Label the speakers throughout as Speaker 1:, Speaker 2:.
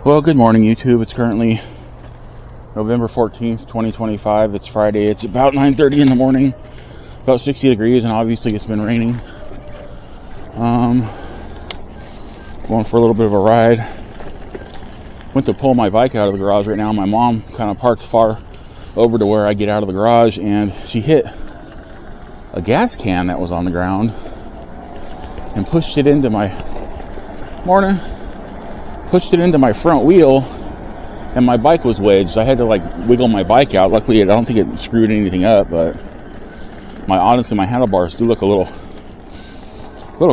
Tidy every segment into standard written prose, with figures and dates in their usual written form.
Speaker 1: Well, good morning, YouTube. It's currently November 14th, 2025. It's Friday. It's about 9:30 in the morning, about 60 degrees, and obviously it's been raining. Going for a little bit of a ride. Went to pull my bike out of the garage right now. My mom kind of parked far over to where I get out of the garage, and she hit a gas can that was on the ground and pushed it into my front wheel, and my bike was wedged. I had to wiggle my bike out. Luckily, I don't think it screwed anything up, but honestly my handlebars do look a little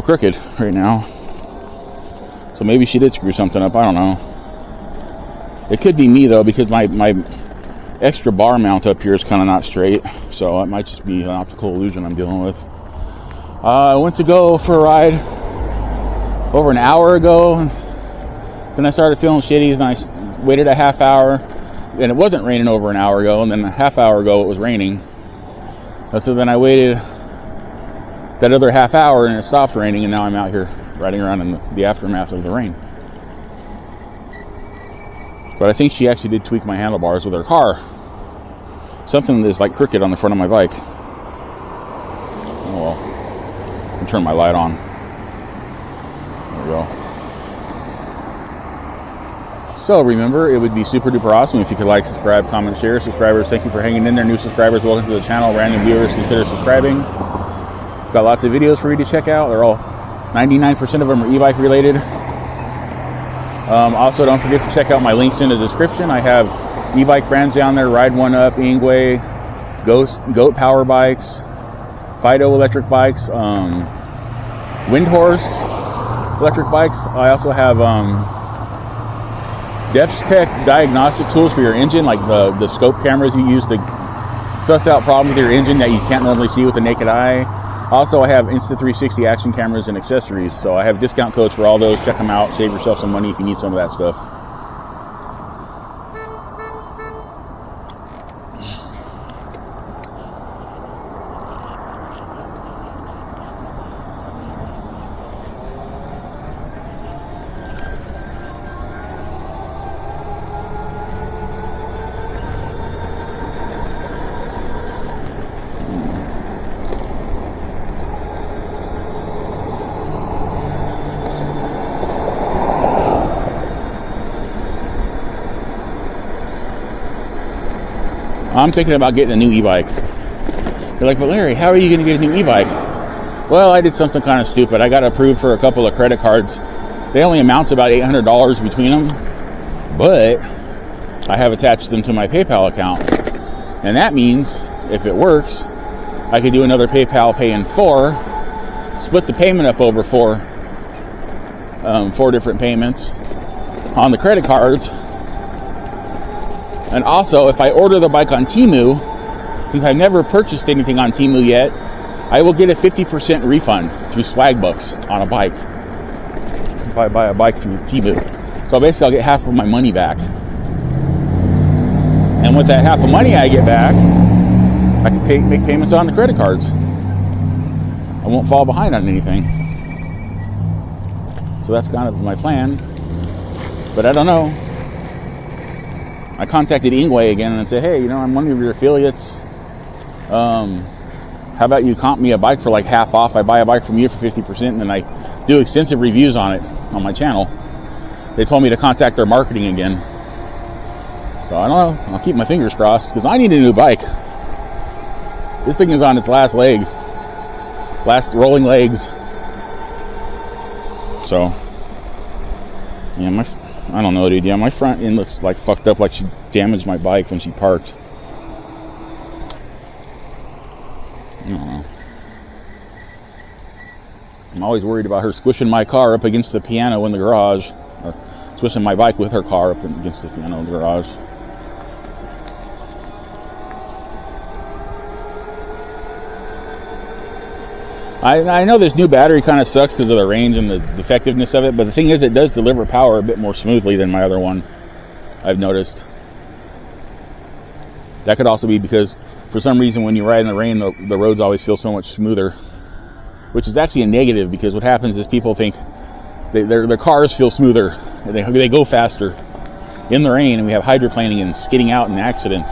Speaker 1: crooked right now. So maybe she did screw something up. I don't know. It could be me though, because my extra bar mount up here is kind of not straight, so it might just be an optical illusion I'm dealing with. I went to go for a ride over an hour ago. Then I started feeling shitty, and I waited a half hour, and it wasn't raining over an hour ago, and then a half hour ago it was raining. So then I waited that other half hour, and it stopped raining, and now I'm out here riding around in the aftermath of the rain. But I think she actually did tweak my handlebars with her car. Something that's crooked on the front of my bike. Oh well. I'll turn my light on. There we go. So remember, it would be super duper awesome if you could like, subscribe, comment, share. Subscribers, thank you for hanging in there. New subscribers, welcome to the channel. Random viewers, consider subscribing. Got lots of videos for you to check out. They're all 99% of them are e-bike related. Also, don't forget to check out my links in the description. I have e-bike brands down there: Ride One Up, Ingwe, Goat Power Bikes, Fiido electric bikes, Windhorse electric bikes. I also have Depth Tech diagnostic tools for your engine, like the scope cameras you use to suss out problems with your engine that you can't normally see with the naked eye. Also, I have Insta360 action cameras and accessories, so I have discount codes for all those. Check them out. Save yourself some money if you need some of that stuff. I'm thinking about getting a new e-bike. You're like, but Larry, how are you going to get a new e-bike? Well, I did something kind of stupid. I got approved for a couple of credit cards. They only amount to about $800 between them, but I have attached them to my PayPal account. And that means, if it works, I could do another PayPal Pay in 4, split the payment up over four different payments on the credit cards. And also, if I order the bike on Temu, since I've never purchased anything on Temu yet, I will get a 50% refund through Swagbucks on a bike if I buy a bike through Temu. So basically, I'll get half of my money back. And with that half of money I get back, I can make payments on the credit cards. I won't fall behind on anything. So that's kind of my plan. But I don't know. I contacted Ingwe again and said, hey, I'm one of your affiliates. How about you comp me a bike for half off? I buy a bike from you for 50%, and then I do extensive reviews on it on my channel. They told me to contact their marketing again. So I don't know. I'll keep my fingers crossed, because I need a new bike. This thing is on its last rolling legs. So, yeah, I don't know, dude. Yeah, my front end looks fucked up, like she damaged my bike when she parked. I don't know. I'm always worried about her squishing my car up against the piano in the garage. Or squishing my bike with her car up against the piano in the garage. I know this new battery kind of sucks because of the range and the defectiveness of it, but the thing is, it does deliver power a bit more smoothly than my other one, I've noticed. That could also be because, for some reason, when you ride in the rain, the roads always feel so much smoother, which is actually a negative, because what happens is people think their cars feel smoother, and they go faster. in the rain, and we have hydroplaning and skidding out in accidents,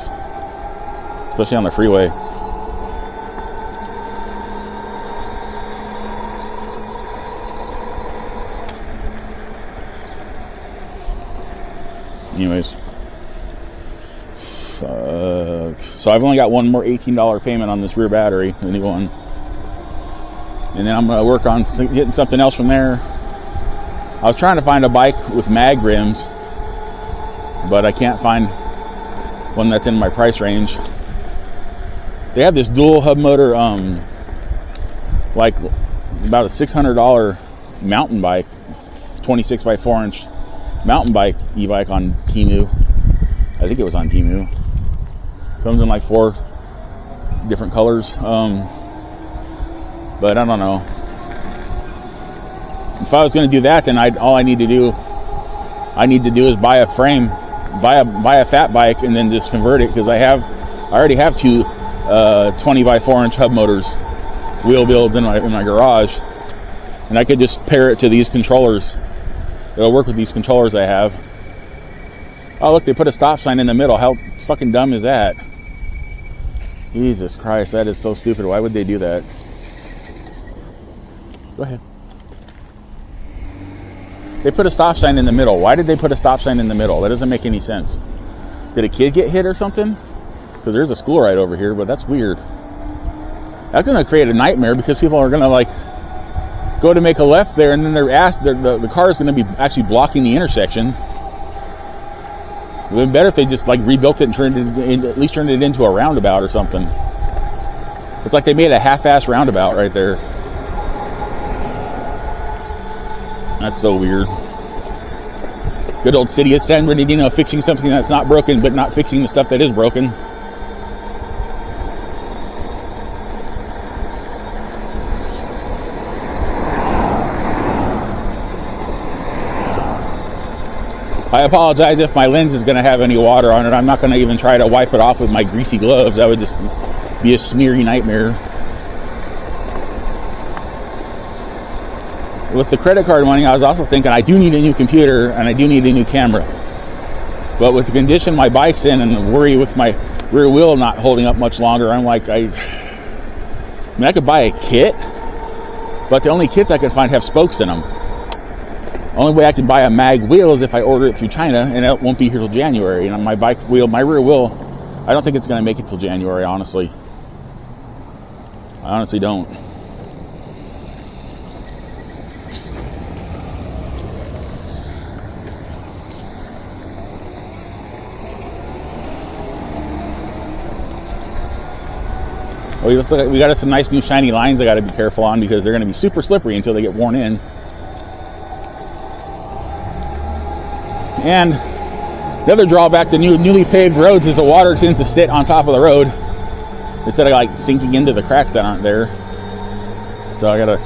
Speaker 1: especially on the freeway. Anyways, so I've only got one more $18 payment on this rear battery, the new one, and then I'm going to work on getting something else from there. I was trying to find a bike with mag rims, but I can't find one that's in my price range. They have this dual hub motor, like about a $600 mountain bike, 26 by 4 inch mountain bike e-bike on Temu. I think it was on Temu. Comes in like 4 different colors, but I don't know. If I was going to do that, then all I need to do is buy a frame, buy a fat bike, and then just convert it, because I already have 2 20 by 4 inch hub motors, wheel builds in my garage, and I could just pair it to these controllers. It'll work with these controllers I have. Oh look, they put a stop sign in the middle. How fucking dumb is that? Jesus Christ, that is so stupid. Why would they do that? Go ahead. They put a stop sign in the middle. Why did they put a stop sign in the middle? That doesn't make any sense. Did a kid get hit or something? Because there's a school right over here, but that's weird. That's going to create a nightmare, because people are going to like go to make a left there, and then the car is going to be actually blocking the intersection. It would be better if they just like rebuilt it and at least turned it into a roundabout or something. It's like they made a half-ass roundabout right there. That's so weird. Good old city of San Bernardino, fixing something that's not broken, but not fixing the stuff that is broken. I apologize if my lens is going to have any water on it. I'm not going to even try to wipe it off with my greasy gloves. That would just be a smeary nightmare. With the credit card money, I was also thinking I do need a new computer and I do need a new camera. But with the condition my bike's in and the worry with my rear wheel not holding up much longer, I'm like, I mean, I could buy a kit, but the only kits I could find have spokes in them. Only way I can buy a mag wheel is if I order it through China, and it won't be here till January. And my bike wheel, my rear wheel, I don't think it's going to make it till January, honestly. I honestly don't. Oh, it looks like we got us some nice new shiny lines I got to be careful on, because they're going to be super slippery until they get worn in. And the other drawback to newly paved roads is the water tends to sit on top of the road instead of like sinking into the cracks that aren't there. So I'm going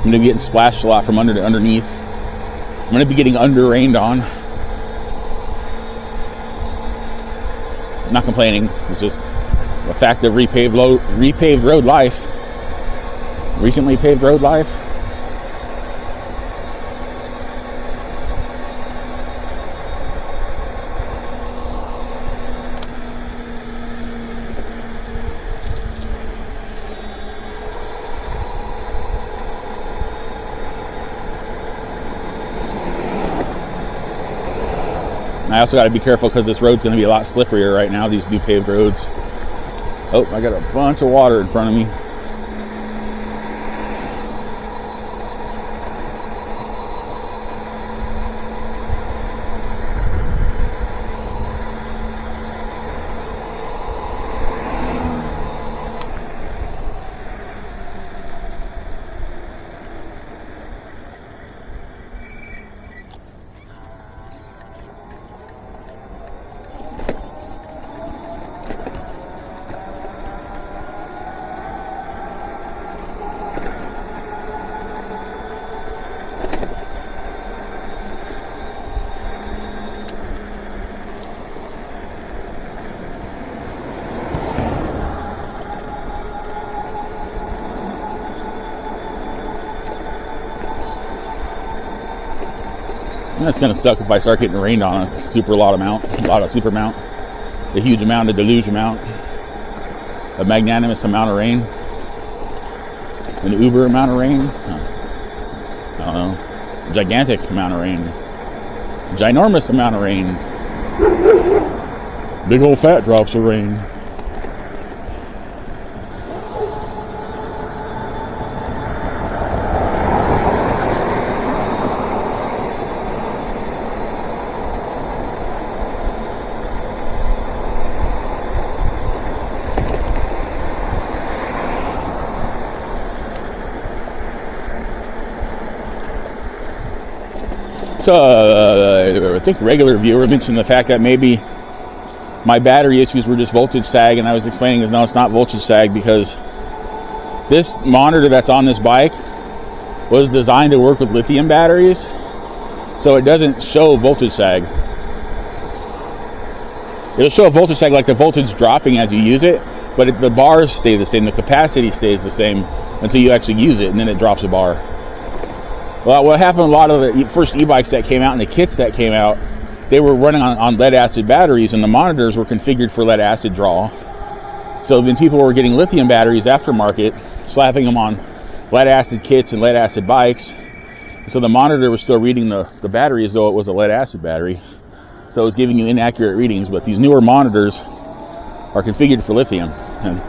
Speaker 1: to be getting splashed a lot from underneath. I'm going to be getting under-rained on. I'm not complaining. It's just a fact of repaved road life. Recently paved road life. I also got to be careful because this road's going to be a lot slipperier right now, these new paved roads. Oh, I got a bunch of water in front of me. That's gonna suck if I start getting rained on a super lot of super amount, a huge amount, a deluge amount, a magnanimous amount of rain, an uber amount of rain. I don't know, gigantic amount of rain, ginormous amount of rain, big old fat drops of rain. So I think regular viewer mentioned the fact that maybe my battery issues were just voltage sag, and I was explaining is no, it's not voltage sag, because this monitor that's on this bike was designed to work with lithium batteries, so it doesn't show voltage sag. It'll show a voltage sag like the voltage dropping as you use it, but the bars stay the same, the capacity stays the same until you actually use it, and then it drops a bar. Well, what happened, a lot of the first e-bikes that came out and the kits that came out, they were running on lead acid batteries, and the monitors were configured for lead acid draw. So then people were getting lithium batteries aftermarket, slapping them on lead acid kits and lead acid bikes. So the monitor was still reading the battery as though it was a lead acid battery. So it was giving you inaccurate readings, but these newer monitors are configured for lithium, and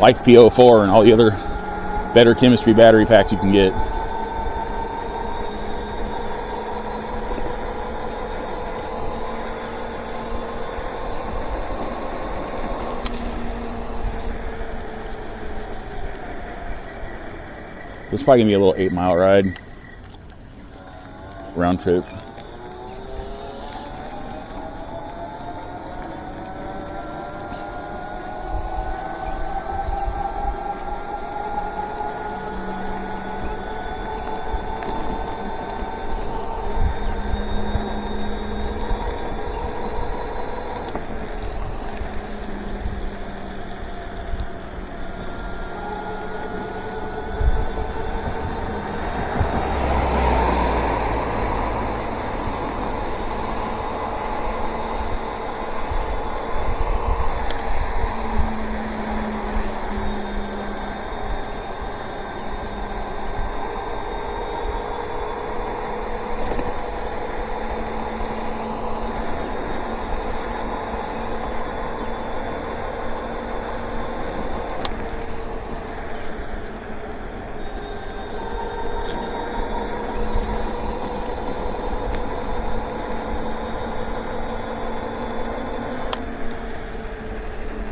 Speaker 1: like PO4 and all the other better chemistry battery packs you can get. This is probably gonna be a little 8-mile ride, round trip.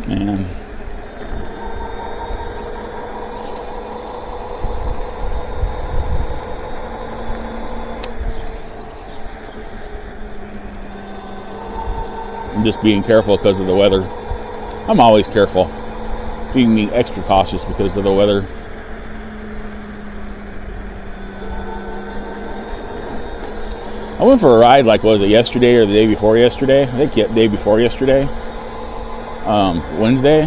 Speaker 1: Man. I'm just being careful because of the weather. I'm always careful, being extra cautious because of the weather. I went for a ride, like, was it yesterday or the day before yesterday? I think the day before yesterday. Wednesday,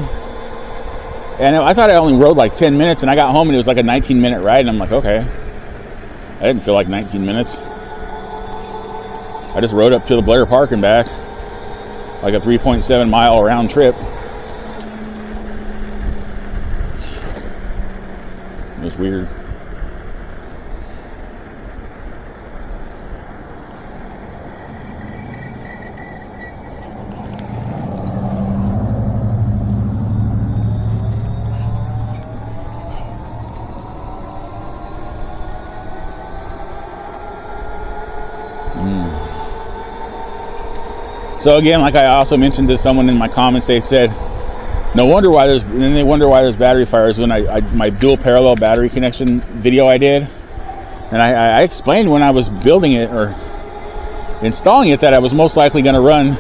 Speaker 1: and I thought I only rode like 10 minutes, and I got home and it was like a 19-minute ride, and I'm like, okay, I didn't feel like 19 minutes. I just rode up to the Blair Park and back, like a 3.7 mile round trip. It was weird. So again, like I also mentioned to someone in my comments, they said, no wonder why there's, and then they wonder why there's battery fires when my dual parallel battery connection video I did. And I explained when I was building it or installing it that I was most likely going to run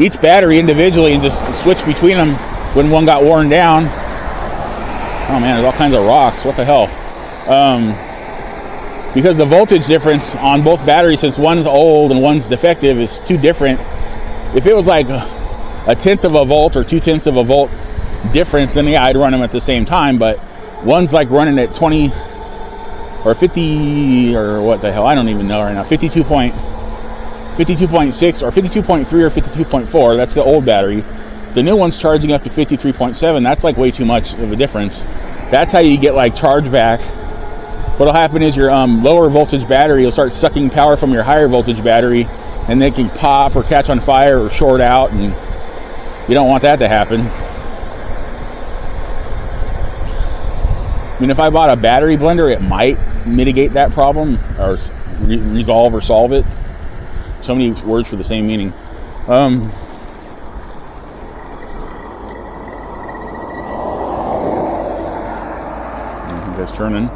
Speaker 1: each battery individually and just switch between them when one got worn down. Oh man, there's all kinds of rocks. What the hell? Because the voltage difference on both batteries, since one's old and one's defective, is too different. If it was like a tenth of a volt or 2/10 of a volt difference, then yeah, I'd run them at the same time. But one's like running at 20 or 50 or what the hell, I don't even know right now, 52.5 52.6 or 52.3 or 52.4. That's the old battery. The new one's charging up to 53.7. That's like way too much of a difference. That's how you get like charge back. What'll happen is your lower voltage battery will start sucking power from your higher voltage battery, and they can pop or catch on fire or short out, and you don't want that to happen. I mean, if I bought a battery blender, it might mitigate that problem or resolve or solve it. So many words for the same meaning. Just turning.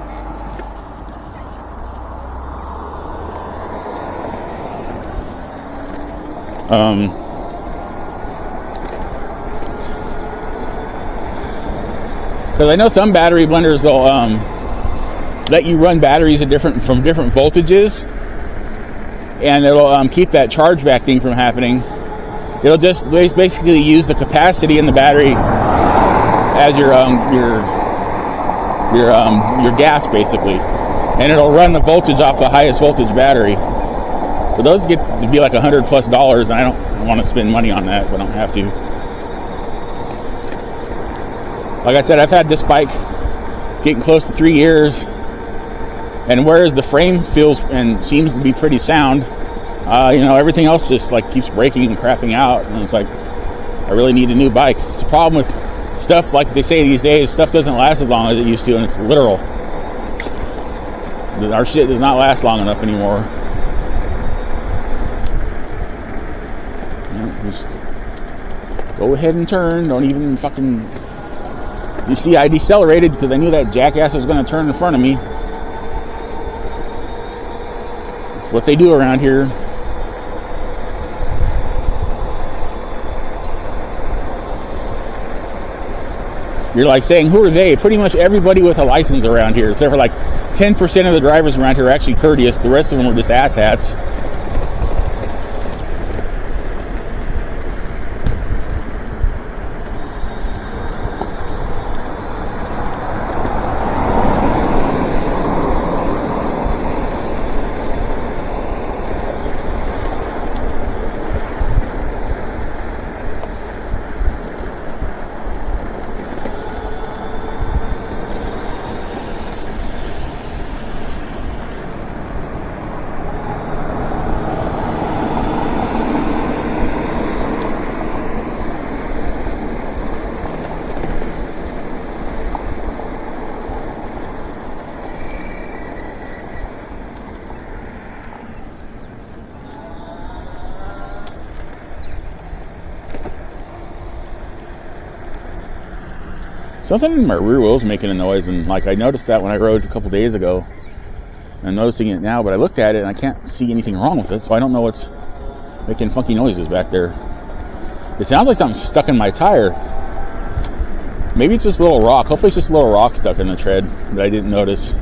Speaker 1: Because I know some battery blenders will let you run batteries at from different voltages, and it'll keep that charge back thing from happening. It'll just basically use the capacity in the battery as your gas, basically, and it'll run the voltage off the highest voltage battery. But those get to be like $100+, and I don't want to spend money on that, but I don't have to. Like I said, I've had this bike getting close to 3 years, and whereas the frame feels and seems to be pretty sound, everything else just like keeps breaking and crapping out, and it's like I really need a new bike. It's a problem with stuff, like they say these days, stuff doesn't last as long as it used to, and it's literal. Our shit does not last long enough anymore. Just go ahead and turn. Don't even fucking... You see, I decelerated because I knew that jackass was going to turn in front of me. It's what they do around here. You're like saying, who are they? Pretty much everybody with a license around here, except for like 10% of the drivers around here are actually courteous. The rest of them are just asshats. Something in my rear wheel's making a noise, and like I noticed that when I rode a couple days ago. I'm noticing it now, but I looked at it and I can't see anything wrong with it, so I don't know what's making funky noises back there. It sounds like something's stuck in my tire. Maybe it's just a little rock. Hopefully it's just a little rock stuck in the tread that I didn't notice.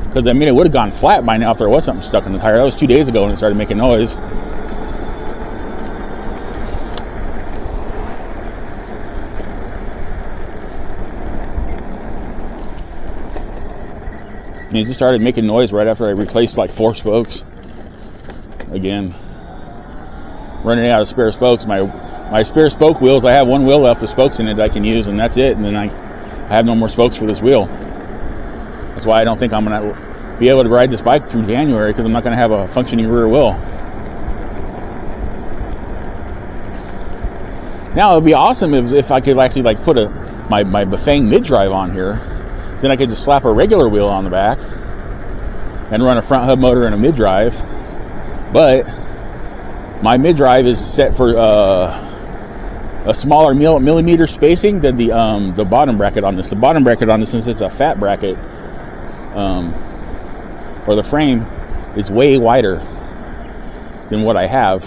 Speaker 1: Because I mean, it would have gone flat by now if there was something stuck in the tire. That was 2 days ago when it started making noise. And it just started making noise right after I replaced like 4 spokes. Again, running out of spare spokes. My spare spoke wheels, I have 1 wheel left with spokes in it that I can use, and that's it. And then I have no more spokes for this wheel. That's why I don't think I'm going to be able to ride this bike through January, because I'm not going to have a functioning rear wheel. Now, it would be awesome if I could actually like put my Bafang mid-drive on here. Then I could just slap a regular wheel on the back and run a front hub motor and a mid-drive. But my mid-drive is set for a smaller millimeter spacing than the bottom bracket on this. The bottom bracket on this, since it's a fat bracket, or the frame, is way wider than what I have.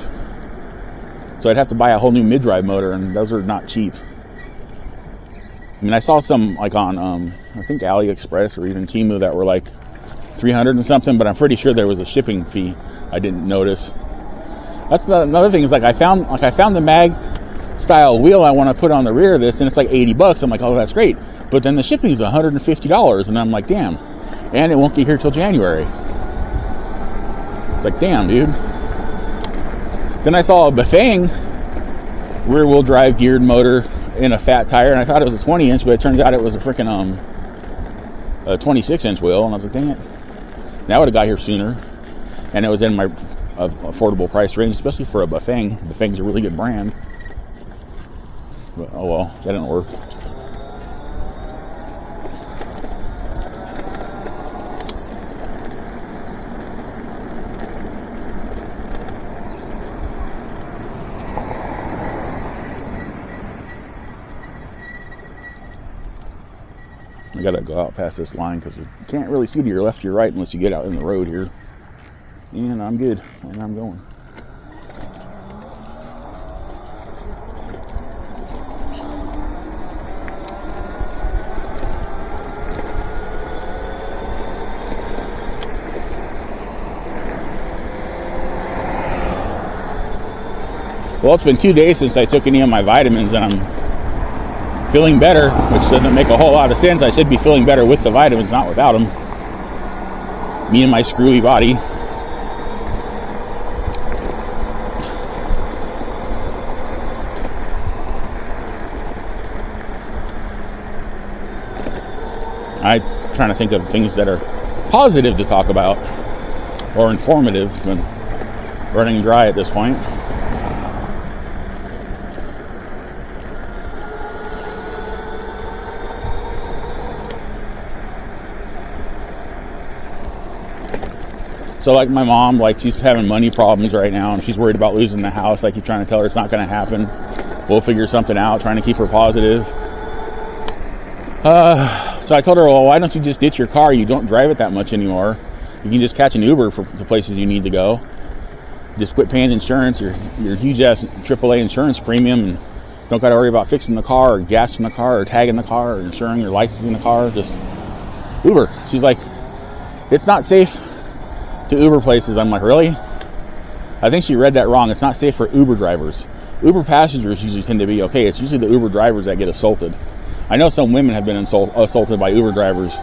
Speaker 1: So I'd have to buy a whole new mid-drive motor, and those are not cheap. I mean, I saw some like on, I think AliExpress or even Temu that were like 300 and something, but I'm pretty sure there was a shipping fee I didn't notice. That's another thing is like I found the mag style wheel I want to put on the rear of this, and it's like $80. I'm like, oh, that's great. But then the shipping is $150, and I'm like, damn. And it won't get here till January. It's like, damn, dude. Then I saw a Bafang rear-wheel drive geared motor in a fat tire, and I thought it was a 20-inch, but it turns out it was a freaking a 26-inch wheel, and I was like, dang it. That would have got here sooner, and it was in my affordable price range, especially for a Bafang. Bafang's a really good brand. But, oh well, that didn't work. I gotta go out past this line because you can't really see to your left or your right unless you get out in the road here. And I'm good, and I'm going. Well, it's been 2 days since I took any of my vitamins, and I'm feeling better, which doesn't make a whole lot of sense. I should be feeling better with the vitamins, not without them. Me and my screwy body. I'm trying to think of things that are positive to talk about or informative, but running dry at this point. So like my mom, like she's having money problems right now and she's worried about losing the house. I keep trying to tell her it's not going to happen. We'll figure something out, trying to keep her positive. So I told her, well, why don't you just ditch your car? You don't drive it that much anymore. You can just catch an Uber for the places you need to go. Just quit paying insurance, your huge ass AAA insurance premium, and don't got to worry about fixing the car or gassing the car or tagging the car or insuring or licensing the car. Just Uber. She's like, it's not safe to Uber places. I'm like, really? I think she read that wrong. It's not safe for Uber drivers. Uber passengers usually tend to be okay. It's usually the Uber drivers that get assaulted. I know some women have been assaulted by Uber drivers,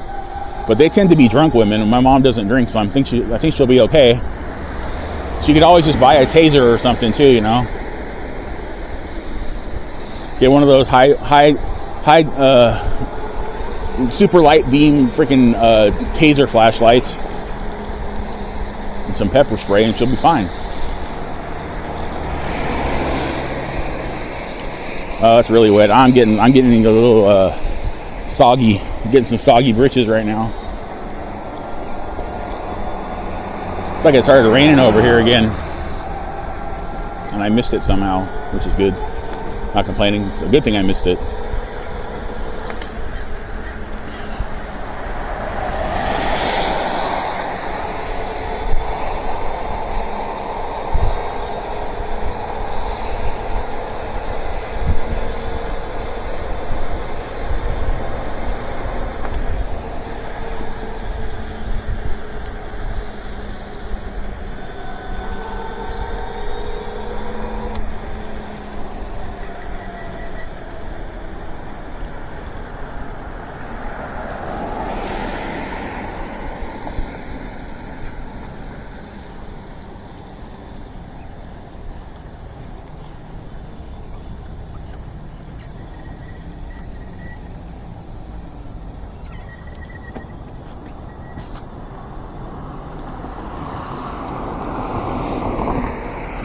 Speaker 1: but they tend to be drunk women, and my mom doesn't drink, so I think she'll be okay. She could always just buy a taser or something too, you know. Get one of those high super light beam freaking taser flashlights and some pepper spray, and she'll be fine. Oh, it's really wet. I'm getting into a little soggy, getting some soggy britches right now. It's like it started raining over here again, and I missed it somehow, which is good. Not complaining. It's a good thing I missed it.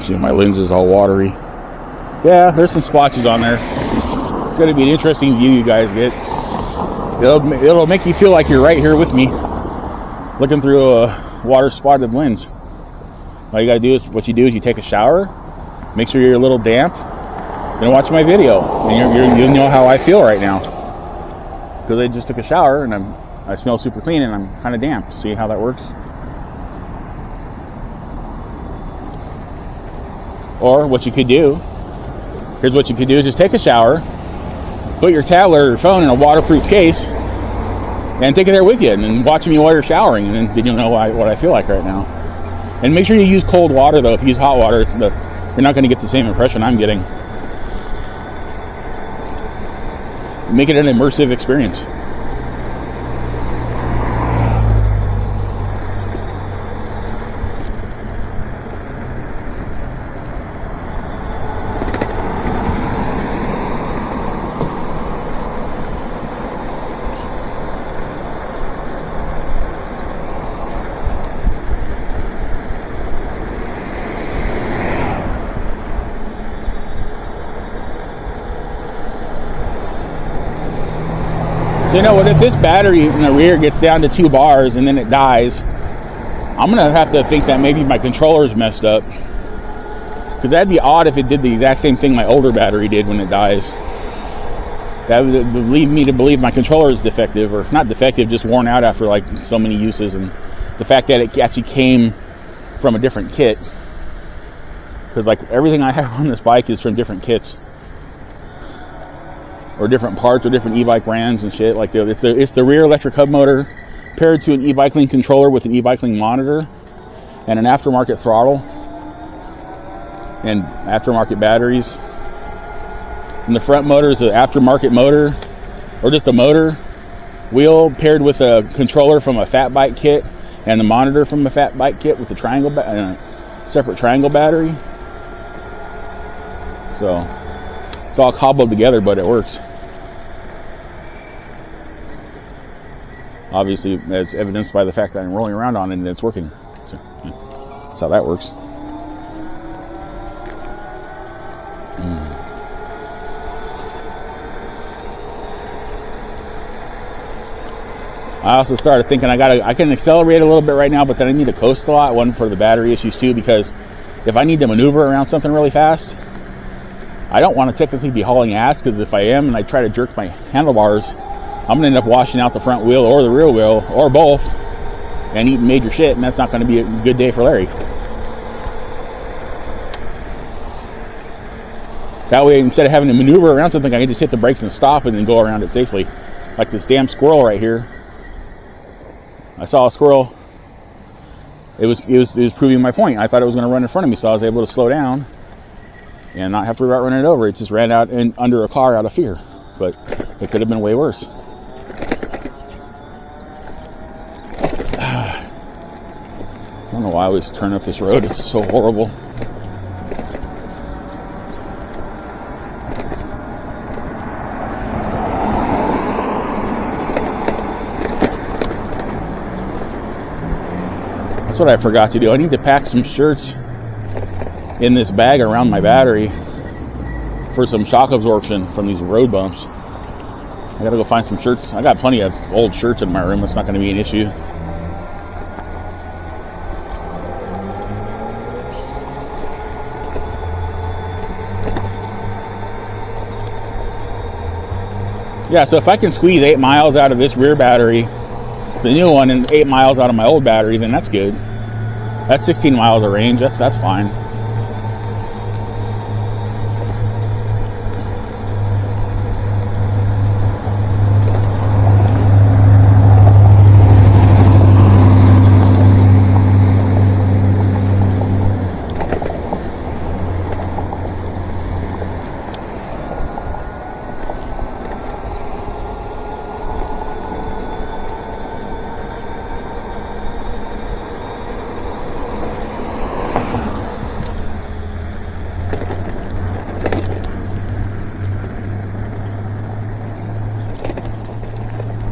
Speaker 1: See, my lens is all watery. Yeah, there's some splotches on there. It's going to be an interesting view you guys get. It'll make you feel like you're right here with me, looking through a water-spotted lens. All you got to do is, what you do is you take a shower, make sure you're a little damp, then watch my video, and you'll know how I feel right now. Because I just took a shower, and I smell super clean, and I'm kind of damp. See how that works? Or what you could do, here's what you could do, is just take a shower, put your tablet or your phone in a waterproof case, and take it there with you, and then watch me while you're showering, and then you'll know what I feel like right now. And make sure you use cold water, though. If you use hot water, you're not going to get the same impression I'm getting. Make it an immersive experience. So, you know what, if this battery in the rear gets down to 2 bars and then it dies, I'm going to have to think that maybe my controller's messed up. Because that'd be odd if it did the exact same thing my older battery did when it dies. That would lead me to believe my controller is defective, or not defective, just worn out after like so many uses. And the fact that it actually came from a different kit. Because like everything I have on this bike is from different kits. Or different parts, or different e-bike brands and shit. Like it's the rear electric hub motor paired to an e-bike link controller with an e-bike link monitor and an aftermarket throttle and aftermarket batteries. And the front motor is an aftermarket motor, or just a motor wheel paired with a controller from a fat bike kit and the monitor from the fat bike kit with a triangle separate triangle battery. So it's all cobbled together, but it works. Obviously, as evidenced by the fact that I'm rolling around on it and it's working. So, yeah, that's how that works. I also started thinking I can accelerate a little bit right now, but then I need to coast a lot. One, for the battery issues too, because if I need to maneuver around something really fast, I don't want to technically be hauling ass, because if I am and I try to jerk my handlebars, I'm going to end up washing out the front wheel or the rear wheel or both and eating major shit, and that's not going to be a good day for Larry. That way, instead of having to maneuver around something, I can just hit the brakes and stop and then go around it safely. Like this damn squirrel right here. I saw a squirrel. It was proving my point. I thought it was going to run in front of me, so I was able to slow down and not have to worry about running it over. It just ran out under a car out of fear. But it could have been way worse. I don't know why I always turn up this road. It's so horrible. That's what I forgot to do. I need to pack some shirts in this bag around my battery for some shock absorption from these road bumps. I gotta go find some shirts. I got plenty of old shirts in my room. It's not gonna be an issue. Yeah, so if I can squeeze 8 miles out of this rear battery, the new one, and 8 miles out of my old battery, then that's good. That's 16 miles of range. That's fine.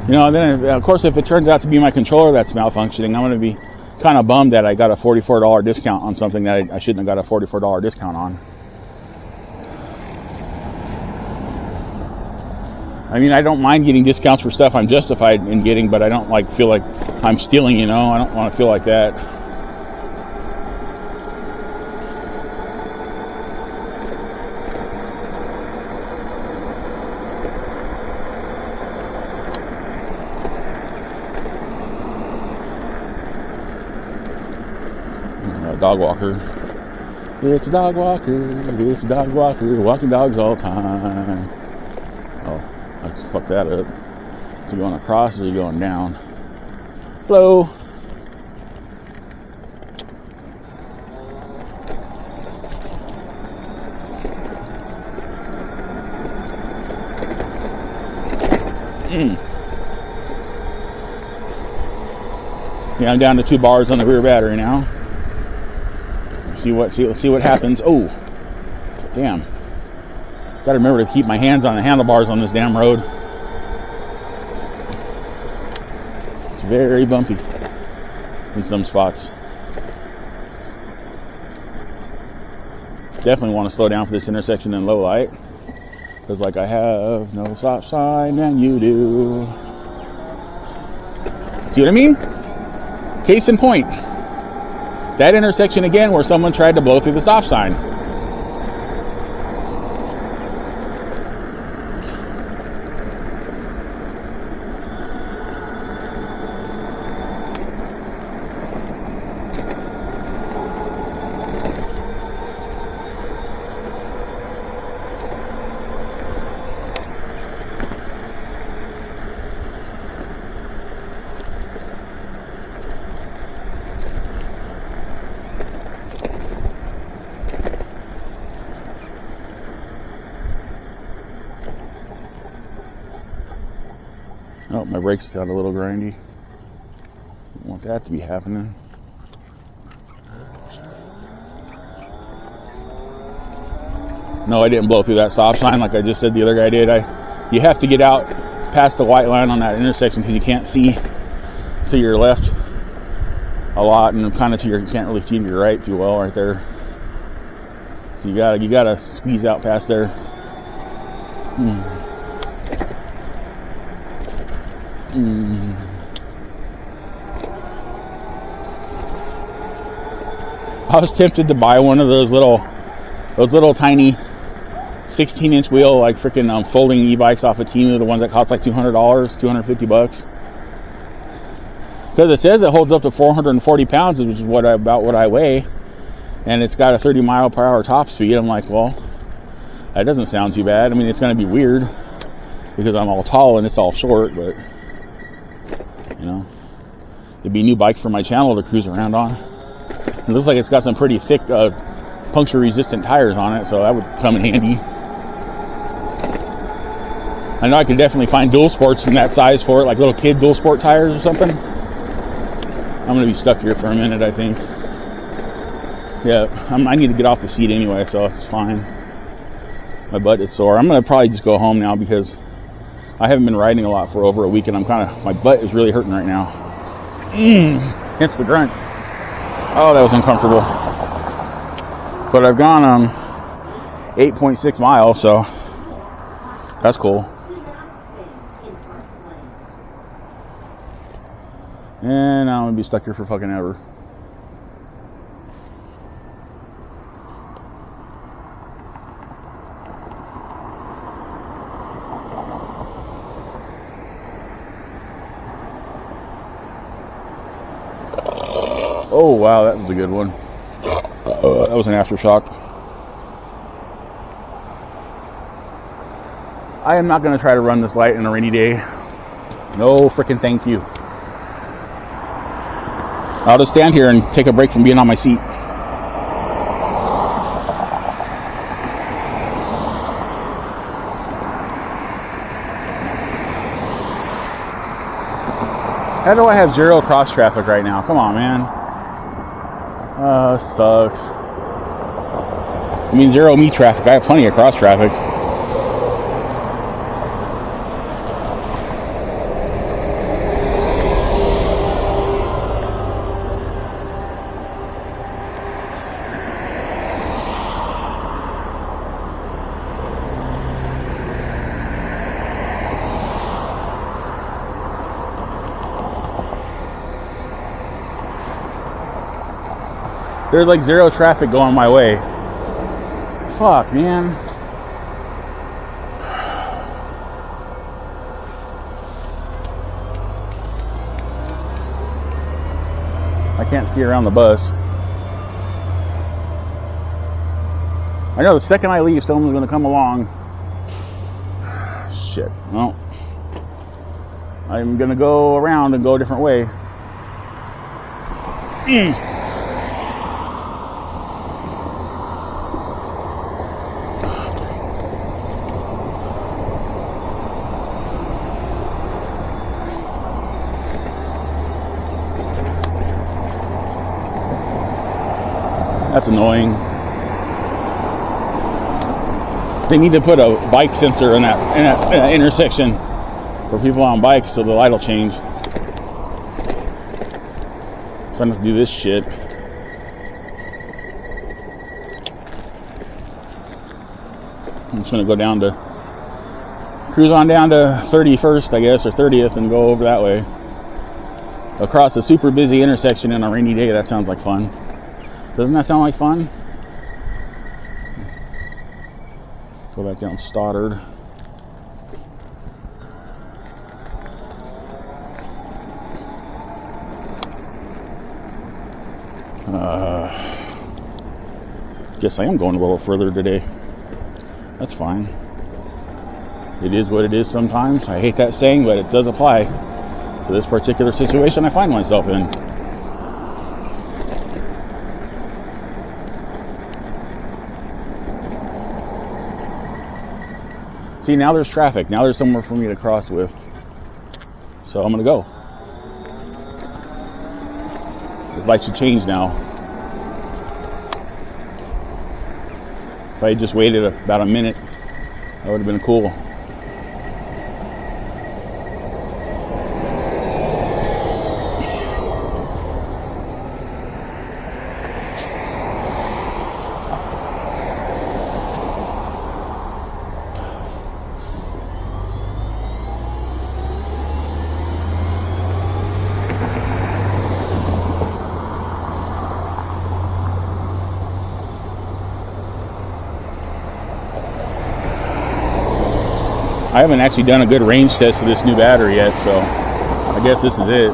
Speaker 1: You know, then of course, if it turns out to be my controller that's malfunctioning, I'm going to be kind of bummed that I got a $44 discount on something that I shouldn't have got a $44 discount on. I mean, I don't mind getting discounts for stuff I'm justified in getting, but I don't feel like I'm stealing, you know? I don't want to feel like that. Dog walker. It's a dog walker. It's a dog walker. Walking dogs all the time. Oh, I fucked that up. Is it going across or are you going down? Hello. Yeah, I'm down to 2 bars on the rear battery now. Let's see what happens. Oh, damn. Gotta remember to keep my hands on the handlebars on this damn road. It's very bumpy in some spots. Definitely want to slow down for this intersection in low light, because like I have no stop sign and you do. See what I mean? Case in point. That intersection again where someone tried to blow through the stop sign. Oh, my brakes sound a little grindy. Don't want that to be happening. No, I didn't blow through that stop sign like I just said the other guy did. You have to get out past the white line on that intersection because you can't see to your left a lot, and kind of you can't really see to your right too well right there. So you gotta squeeze out past there. I was tempted to buy one of those little tiny 16-inch wheel, like freaking folding e-bikes off of Temu, the ones that cost like $200, $250, because it says it holds up to 440 pounds, which is about what I weigh, and it's got a 30 mile per hour top speed. I'm like, well, that doesn't sound too bad. I mean, it's going to be weird because I'm all tall and it's all short, but you know, it'd be a new bike for my channel to cruise around on. It looks like it's got some pretty thick puncture resistant tires on it, so that would come in handy. I know I could definitely find dual sports in that size for it, like little kid dual sport tires or something. I'm gonna be stuck here for a minute, I think. Yeah, I need to get off the seat anyway, so it's fine. My butt is sore. I'm gonna probably just go home now because I haven't been riding a lot for over a week, and my butt is really hurting right now. Hence the grunt. Oh, that was uncomfortable. But I've gone 8.6 miles, so that's cool. And now I'm gonna be stuck here for fucking ever. Oh wow, that was a good one. That was an aftershock. I am not going to try to run this light in a rainy day. No freaking thank you. I'll just stand here and take a break from being on my seat. How do I have zero cross traffic right now? Come on, man. Sucks. I mean, zero me traffic. I have plenty of cross traffic. There's like zero traffic going my way. Fuck, man. I can't see around the bus. I know the second I leave, someone's going to come along. Shit. Well, I'm going to go around and go a different way. That's annoying. They need to put a bike sensor in that intersection for people on bikes so the light will change. So I don't have to do this shit. I'm just gonna go down to cruise on down to 31st, I guess, or 30th, and go over that way. across a super busy intersection on a rainy day. That sounds like fun. Doesn't that sound like fun? Go back down Stoddard. Guess I am going a little further today. That's fine. It is what it is sometimes. I hate that saying, but it does apply to this particular situation I find myself in. See, now there's traffic. Now there's somewhere for me to cross with. So I'm going to go. The light should change now. If I had just waited about a minute, that would have been cool. I haven't actually done a good range test of this new battery yet, so I guess this is it.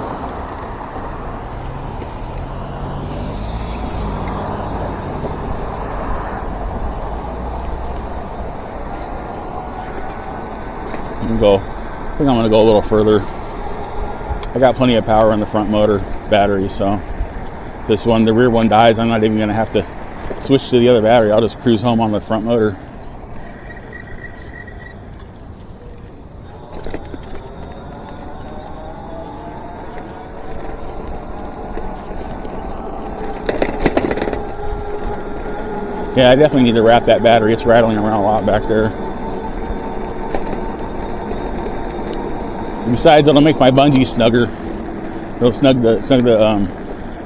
Speaker 1: I think I'm gonna go a little further. I got plenty of power on the front motor battery, so if the rear one dies, I'm not even gonna have to switch to the other battery. I'll just cruise home on the front motor. Yeah, I definitely need to wrap that battery. It's rattling around a lot back there. Besides, it'll make my bungee snugger. It'll snug the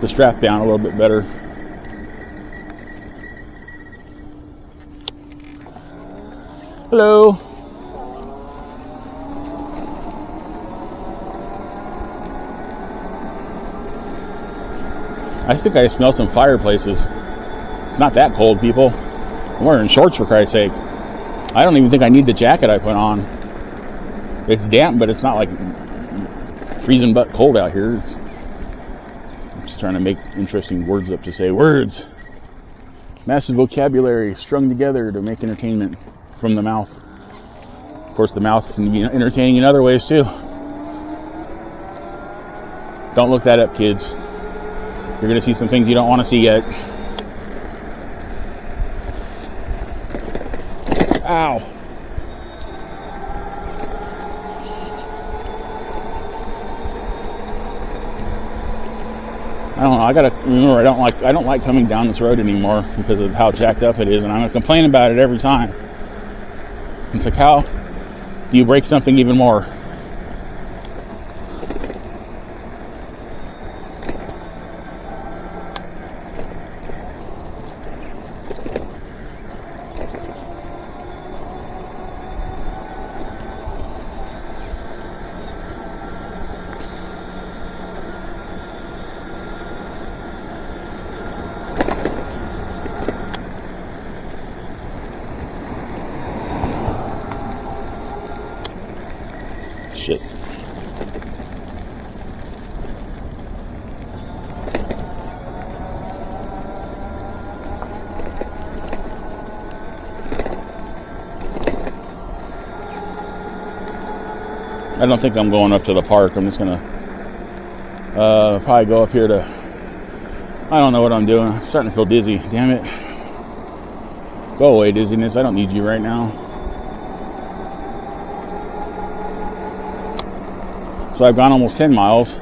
Speaker 1: strap down a little bit better. Hello. I think I smell some fireplaces. It's not that cold, people. I'm wearing shorts, for Christ's sake. I don't even think I need the jacket I put on. It's damp, but it's not like freezing butt cold out here. I'm just trying to make interesting words up to say. Words. Massive vocabulary strung together to make entertainment from the mouth. Of course, the mouth can be entertaining in other ways, too. Don't look that up, kids. You're going to see some things you don't want to see yet. Ow. I don't know. I gotta remember I don't like coming down this road anymore because of how jacked up it is, and I'm gonna complain about it every time. It's like, how do you break something even more? Shit. I don't think I'm going up to the park. I'm just gonna probably go up here to, I don't know what I'm doing. I'm starting to feel dizzy. Damn it. Go away, dizziness. I don't need you right now. So I've gone almost 10 miles.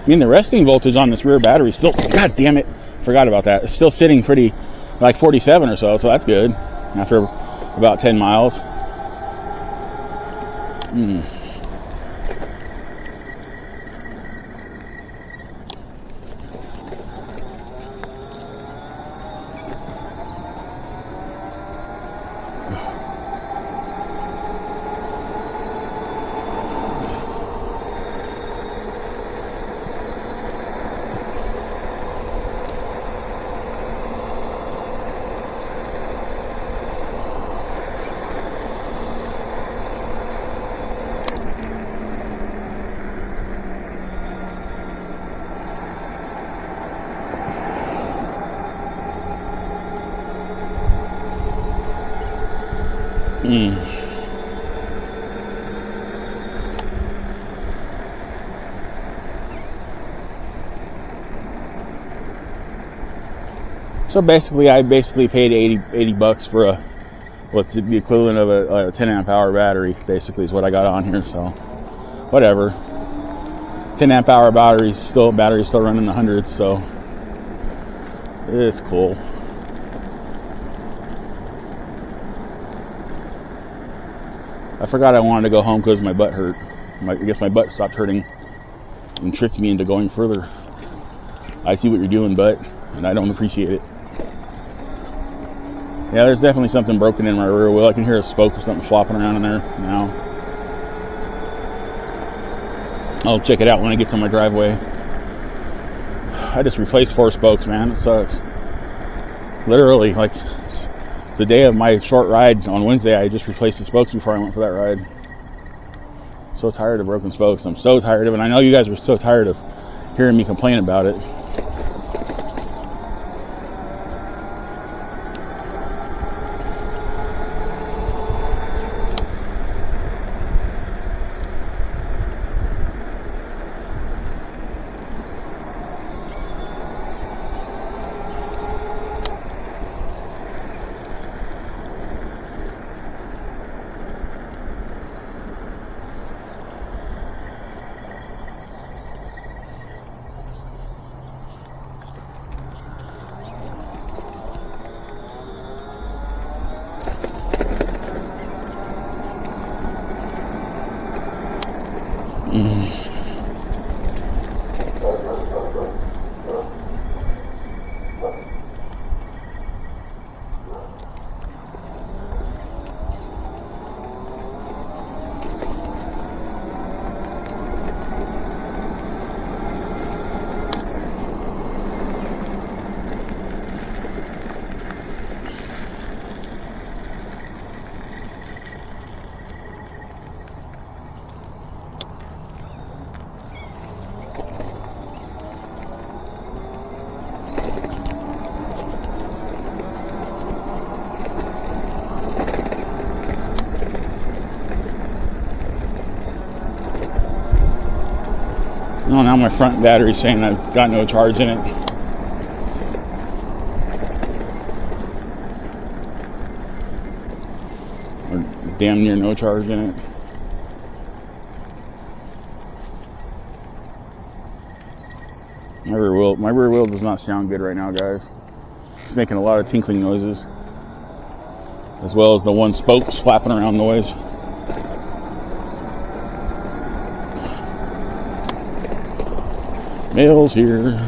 Speaker 1: I mean, the resting voltage on this rear battery is still, god damn it, forgot about that. It's still sitting pretty, like 47 or so that's good after about 10 miles. So basically, I paid 80 bucks for a, what's the equivalent of a 10 amp hour battery, basically, is what I got on here. So, whatever. 10 amp hour batteries still running the hundreds, so it's cool. I forgot I wanted to go home because my butt hurt. I guess my butt stopped hurting and tricked me into going further. I see what you're doing, butt, and I don't appreciate it. Yeah, there's definitely something broken in my rear wheel. I can hear a spoke or something flopping around in there now. I'll check it out when I get to my driveway. I just replaced 4 spokes, man. It sucks. Literally, like the day of my short ride on Wednesday, I just replaced the spokes before I went for that ride. So tired of broken spokes. I'm so tired of it. I know you guys are so tired of hearing me complain about it. Oh, now my front battery's saying I've got no charge in it. Or damn near no charge in it. My rear wheel does not sound good right now, guys. It's making a lot of tinkling noises, as well as the one spoke slapping around noise. Mail's here.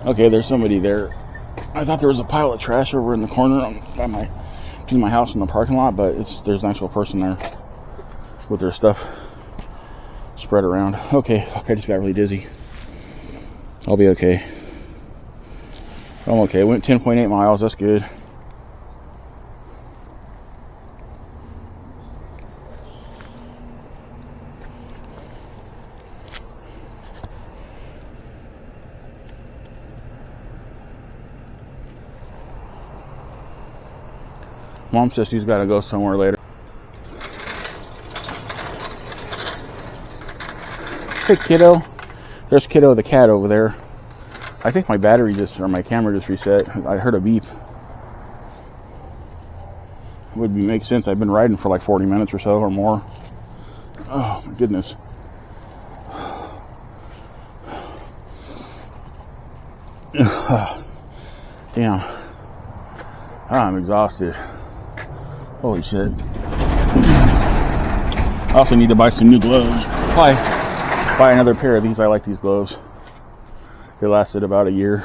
Speaker 1: Okay, there's somebody there. I thought there was a pile of trash over in the corner between my house and the parking lot, but there's an actual person there with their stuff spread around. Okay, I just got really dizzy. I'll be okay. I'm okay. Went 10.8 miles. That's good. Mom says he's got to go somewhere later. Hey, kiddo. There's Kiddo the cat over there. I think my my camera just reset. I heard a beep. Would make sense. I've been riding for like 40 minutes or so or more. Oh my goodness. Damn. I'm exhausted. Holy shit. I also need to buy some new gloves. Buy another pair of these. I like these gloves. They lasted about a year.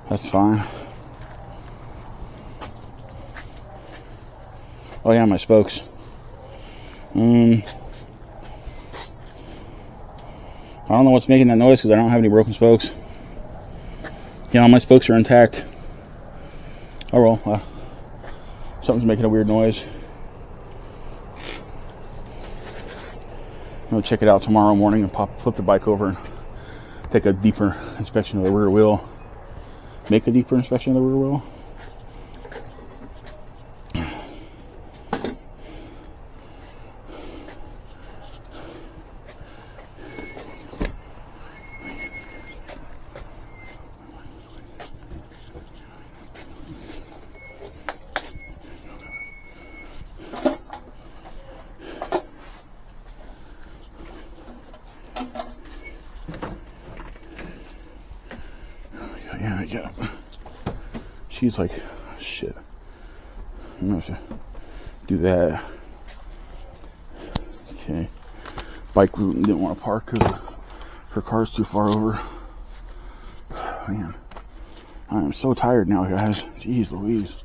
Speaker 1: That's fine. Oh yeah, my spokes. I don't know what's making that noise because I don't have any broken spokes. Yeah, all my spokes are intact. Oh well, something's making a weird noise. I'm gonna check it out tomorrow morning and flip the bike over and take a deeper inspection of the rear wheel. Make a deeper inspection of the rear wheel. Yeah. She's like, shit. I'm gonna have to do that. Okay. Bike didn't want to park because her car's too far over. Man, I am so tired now, guys. Jeez Louise.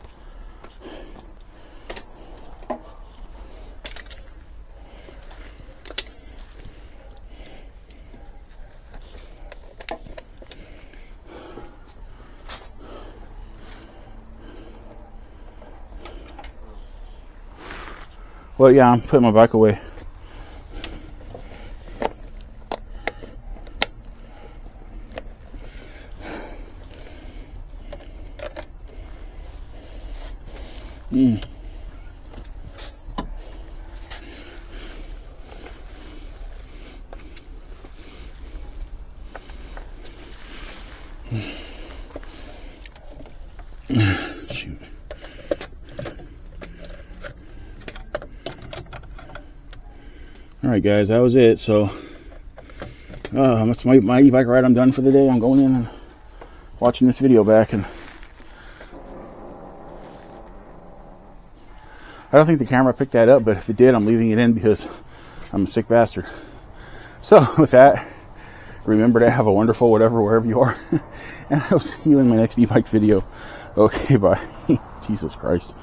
Speaker 1: Well, yeah, I'm putting my bike away. Shoot. Alright guys, that was it. So that's my e-bike ride. I'm done for the day. I'm going in and watching this video back, and I don't think the camera picked that up, but if it did, I'm leaving it in because I'm a sick bastard. So with that, remember to have a wonderful whatever wherever you are, and I'll see you in my next e-bike video. Okay, bye. Jesus Christ.